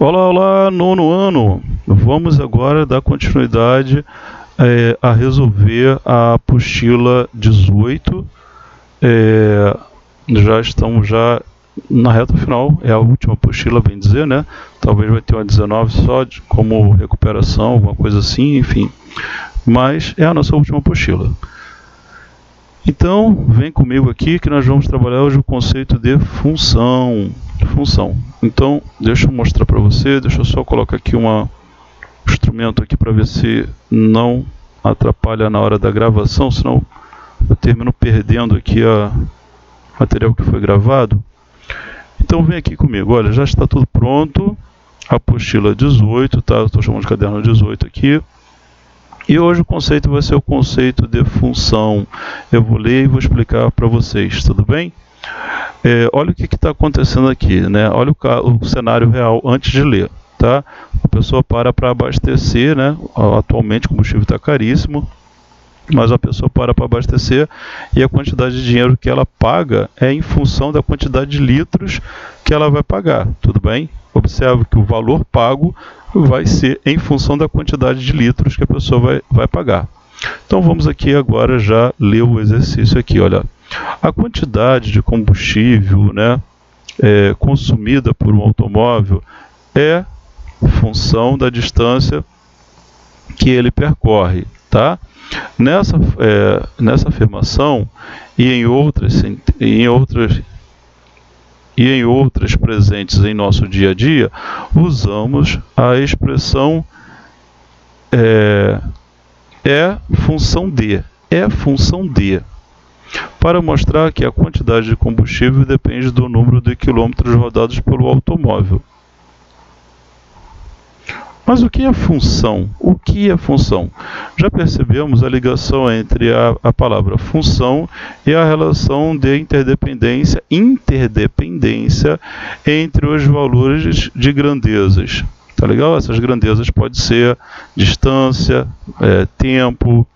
Olá, olá, nono ano! Vamos agora dar continuidade a resolver a apostila 18. Já estamos na reta final, é a última apostila, bem dizer, né? Talvez vai ter uma 19 só como recuperação, alguma coisa assim, enfim. Mas é a nossa última apostila. Então, vem comigo aqui que nós vamos trabalhar hoje o conceito de função. Então, deixa eu mostrar para você, deixa eu só colocar aqui um instrumento aqui para ver se não atrapalha na hora da gravação, senão eu termino perdendo aqui o material que foi gravado. Então, vem aqui comigo, olha, já está tudo pronto, apostila 18, tá? Eu estou chamando de caderno 18 aqui. E hoje o conceito vai ser o conceito de função. Eu vou ler e vou explicar para vocês, tudo bem? Olha o que está acontecendo aqui, né? Olha o cenário real antes de ler, tá? A pessoa para abastecer, né? Atualmente o combustível está caríssimo, mas a pessoa para abastecer e a quantidade de dinheiro que ela paga é em função da quantidade de litros que ela vai pagar, tudo bem? Observe que o valor pago vai ser em função da quantidade de litros que a pessoa vai pagar. Então vamos aqui agora já ler o exercício aqui, olha. A quantidade de combustível, né, consumida por um automóvel é função da distância que ele percorre, tá? Nessa afirmação e em outras presentes em nosso dia a dia, usamos a expressão função de, para mostrar que a quantidade de combustível depende do número de quilômetros rodados pelo automóvel. Mas o que é função? O que é função? Já percebemos a ligação entre a palavra função e a relação de interdependência entre os valores de grandezas. Tá legal? Essas grandezas podem ser distância, tempo.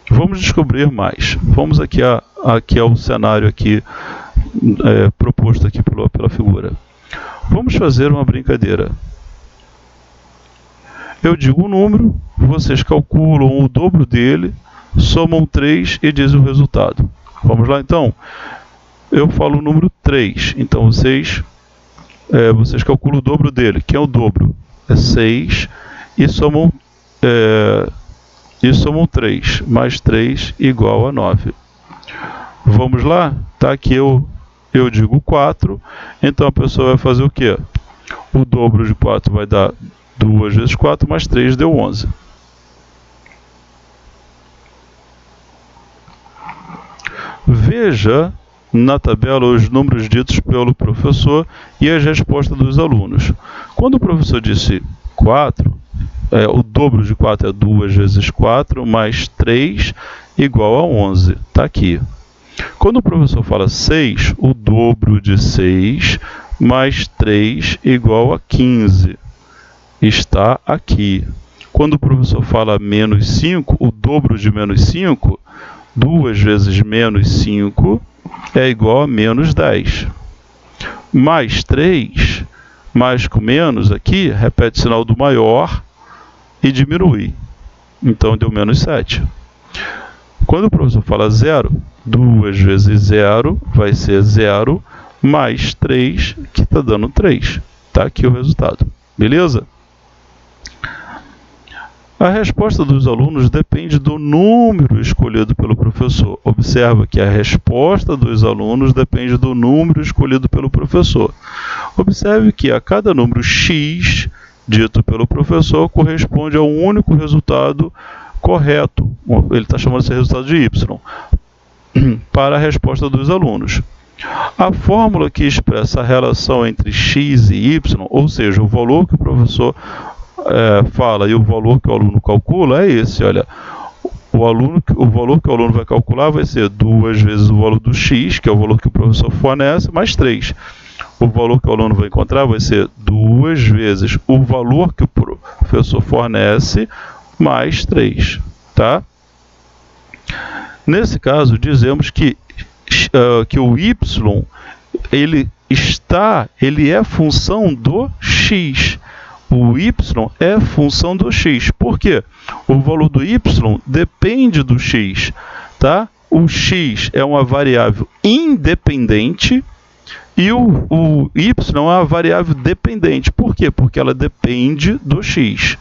Vamos descobrir mais. Vamos aqui ao cenário aqui, proposto aqui pela figura. Vamos fazer uma brincadeira. Eu digo um número, vocês calculam o dobro dele, somam 3 e dizem o resultado. Vamos lá então? Eu falo o número 3, então vocês calculam o dobro dele. Que é o dobro? É 6 e somam 3, mais 3 igual a 9. Vamos lá? Tá aqui eu digo 4, então a pessoa vai fazer o quê? O dobro de 4 vai dar 2 vezes 4, mais 3 deu 11. Veja na tabela os números ditos pelo professor e as respostas dos alunos. Quando o professor disse 4, o dobro de 4 é 2 vezes 4, mais 3 igual a 11. Está aqui. Quando o professor fala 6, o dobro de 6 mais 3 igual a 15. Está aqui. Quando o professor fala menos 5, o dobro de menos 5, 2 vezes menos 5 é igual a menos 10. Mais 3, mais com menos aqui, repete o sinal do maior e diminui. Então deu menos 7. Quando o professor fala 0, 2 vezes 0 vai ser 0, mais 3, que está dando 3. Está aqui o resultado. Beleza? A resposta dos alunos depende do número escolhido pelo professor. Observa que a resposta dos alunos depende do número escolhido pelo professor. Observe que a cada número x dito pelo professor corresponde a um único resultado correto. Ele está chamando esse resultado de y, para a resposta dos alunos. A fórmula que expressa a relação entre x e y, ou seja, o valor que o professor fala e o valor que o aluno calcula, é esse, olha. O valor que o aluno vai calcular vai ser 2 vezes o valor do x, que é o valor que o professor fornece, mais 3. O valor que o aluno vai encontrar vai ser 2 vezes o valor que o professor fornece, mais 3, tá? Nesse caso, dizemos que o y, ele ele é função do x. O y é função do x. Por quê? O valor do y depende do x, tá? O x é uma variável independente e o y é uma variável dependente. Por quê? Porque ela depende do x.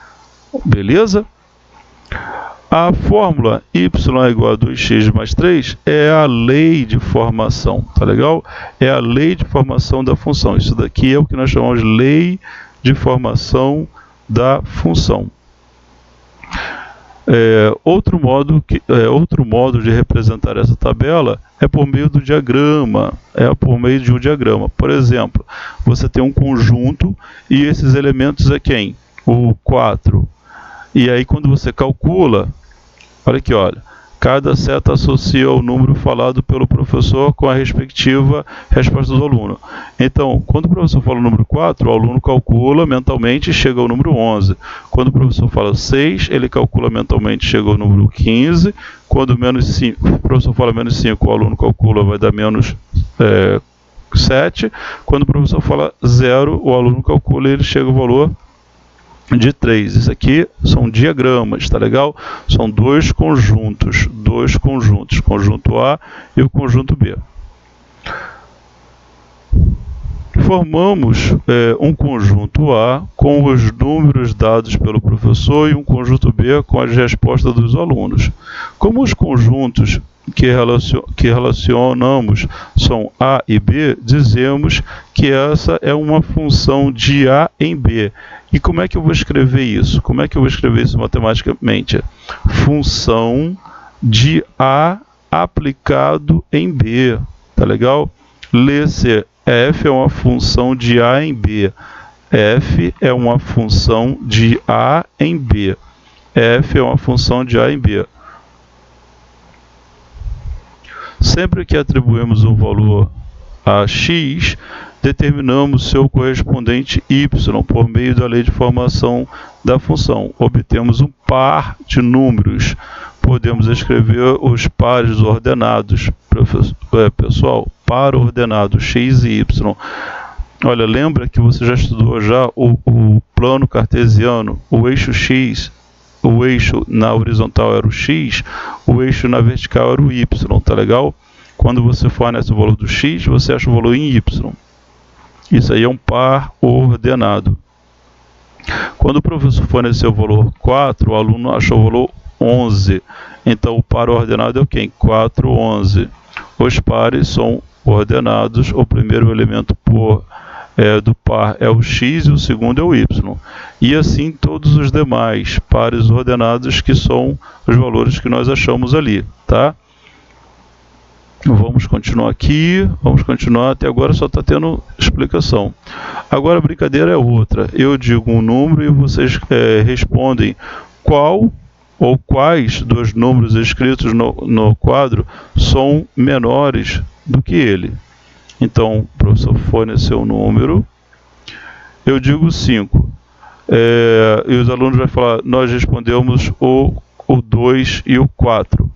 Beleza? A fórmula y é igual a 2x mais 3 é a lei de formação, tá legal? É a lei de formação da função. Isso daqui é o que nós chamamos de lei de formação da função. Outro modo de representar essa tabela é por meio do diagrama, Por exemplo, você tem um conjunto e esses elementos é quem? O 4. E aí quando você calcula, olha aqui, olha, cada seta associa o número falado pelo professor com a respectiva resposta do aluno. Então, quando o professor fala o número 4, o aluno calcula mentalmente e chega ao número 11. Quando o professor fala 6, ele calcula mentalmente e chega ao número 15. Quando o professor fala menos 5, o aluno calcula, vai dar menos 7. Quando o professor fala 0, o aluno calcula e ele chega ao valor de 3. Isso aqui são diagramas, tá legal? São dois conjuntos, conjunto A e o conjunto B. Formamos um conjunto A com os números dados pelo professor e um conjunto B com as respostas dos alunos. Como os conjuntos que relacionamos são A e B, dizemos que essa é uma função de A em B. E como é que eu vou escrever isso? Como é que eu vou escrever isso matematicamente? Função de A aplicado em B. Tá legal? Lê-se, f é uma função de A em B. F é uma função de A em B. F é uma função de A em B. Sempre que atribuímos um valor a x, determinamos seu correspondente y por meio da lei de formação da função. Obtemos um par de números. Podemos escrever os pares ordenados. Pessoal, par ordenado x e y. Olha, lembra que você já estudou já o plano cartesiano, o eixo x. O eixo na horizontal era o x, o eixo na vertical era o y, tá legal? Quando você fornece o valor do x, você acha o valor em y. Isso aí é um par ordenado. Quando o professor forneceu o valor 4, o aluno achou o valor 11. Então, o par ordenado é o quê? 4, 11. Os pares são ordenados. O primeiro elemento do par é o x e o segundo é o y. E assim todos os demais pares ordenados, que são os valores que nós achamos ali, tá? Vamos continuar aqui, até agora só está tendo explicação. Agora a brincadeira é outra. Eu digo um número e vocês respondem qual ou quais dos números escritos no quadro são menores do que ele. Então, o professor forneceu um número, eu digo 5. E os alunos vão falar, nós respondemos o 2 e o 4.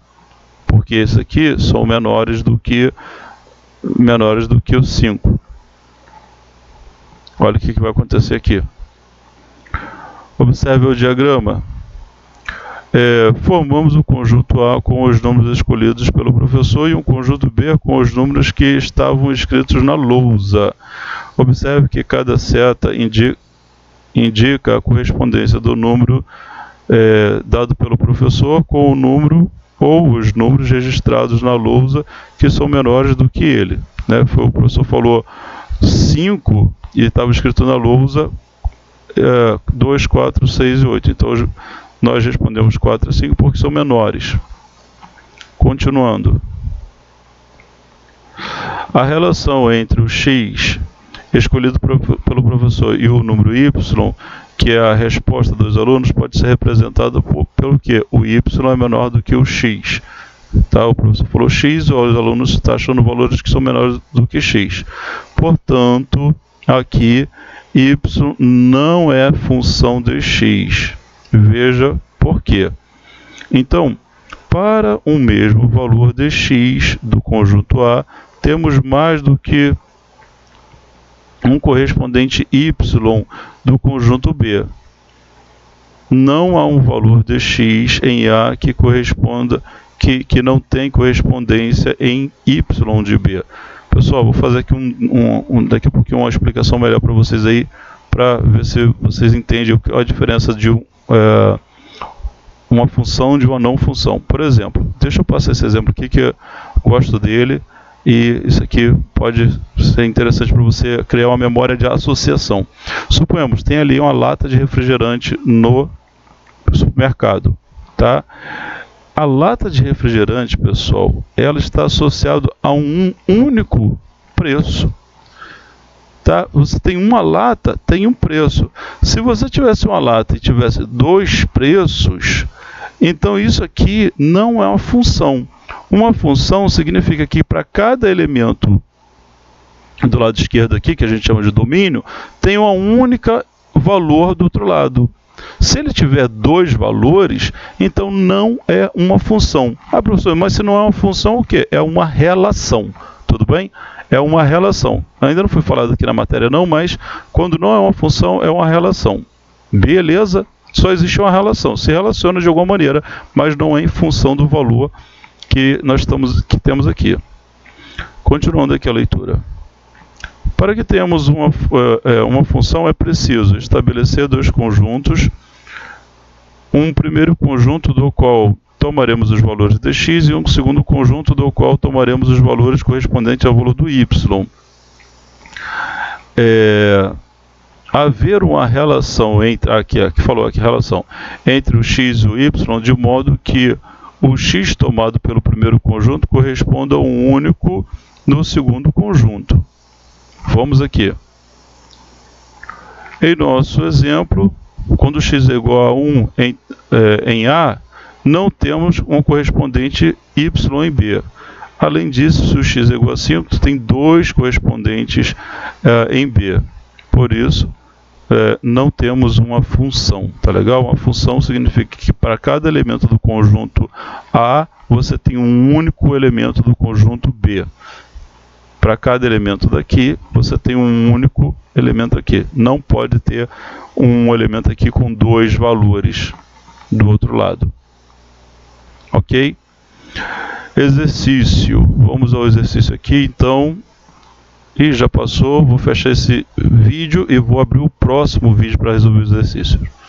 Porque esses aqui são menores do que o 5. Olha o que vai acontecer aqui. Observe o diagrama. Formamos o conjunto A com os números escolhidos pelo professor e um conjunto B com os números que estavam escritos na lousa. Observe que cada seta indica a correspondência do número dado pelo professor com o número ou os números registrados na lousa que são menores do que ele. O professor falou 5 e estava escrito na lousa 2, 4, 6 e 8. Então, nós respondemos 4 e 5 porque são menores. Continuando. A relação entre o x escolhido pelo professor e o número y, que é a resposta dos alunos, pode ser representada pelo que o y é menor do que o x. Tá? O professor falou x, os alunos estão achando valores que são menores do que x. Portanto, aqui y não é função de x. Veja por quê. Então, para um mesmo valor de x do conjunto A, temos mais do que um correspondente y do conjunto B. Não há um valor de x em A que corresponda, que não tem correspondência em y de B. Pessoal, vou fazer aqui daqui a pouquinho uma explicação melhor para vocês aí, para ver se vocês entendem a diferença de uma função de uma não função. Por exemplo, deixa eu passar esse exemplo aqui que eu gosto dele, e isso aqui pode ser interessante para você criar uma memória de associação. Suponhamos, tem ali uma lata de refrigerante no supermercado, tá? A lata de refrigerante, pessoal, ela está associada a um único preço. Tá? Você tem uma lata, tem um preço. Se você tivesse uma lata e tivesse dois preços, então isso aqui não é uma função. Uma função significa que para cada elemento do lado esquerdo aqui, que a gente chama de domínio, tem uma única valor do outro lado. Se ele tiver dois valores, então não é uma função. Ah, professor, mas se não é uma função, o quê? É uma relação. Tudo bem? É uma relação. Ainda não foi falado aqui na matéria não, mas quando não é uma função, é uma relação. Beleza? Só existe uma relação. Se relaciona de alguma maneira, mas não é em função do valor que temos aqui. Continuando aqui a leitura. Para que tenhamos uma função, é preciso estabelecer dois conjuntos. Um primeiro conjunto do qual tomaremos os valores de x e um segundo conjunto do qual tomaremos os valores correspondentes ao valor do y. Haver uma relação relação entre o x e o y, de modo que o x tomado pelo primeiro conjunto corresponda a um único no segundo conjunto. Vamos aqui. Em nosso exemplo, quando x é igual a 1 em A, não temos um correspondente y em B. Além disso, se o x é igual a 5, tem dois correspondentes em B. Por isso, não temos uma função. Tá legal? Uma função significa que para cada elemento do conjunto A, você tem um único elemento do conjunto B. Para cada elemento daqui, você tem um único elemento aqui. Não pode ter um elemento aqui com dois valores do outro lado. Ok? Exercício. Vamos ao exercício aqui, então. E já passou. Vou fechar esse vídeo e vou abrir o próximo vídeo para resolver o exercício.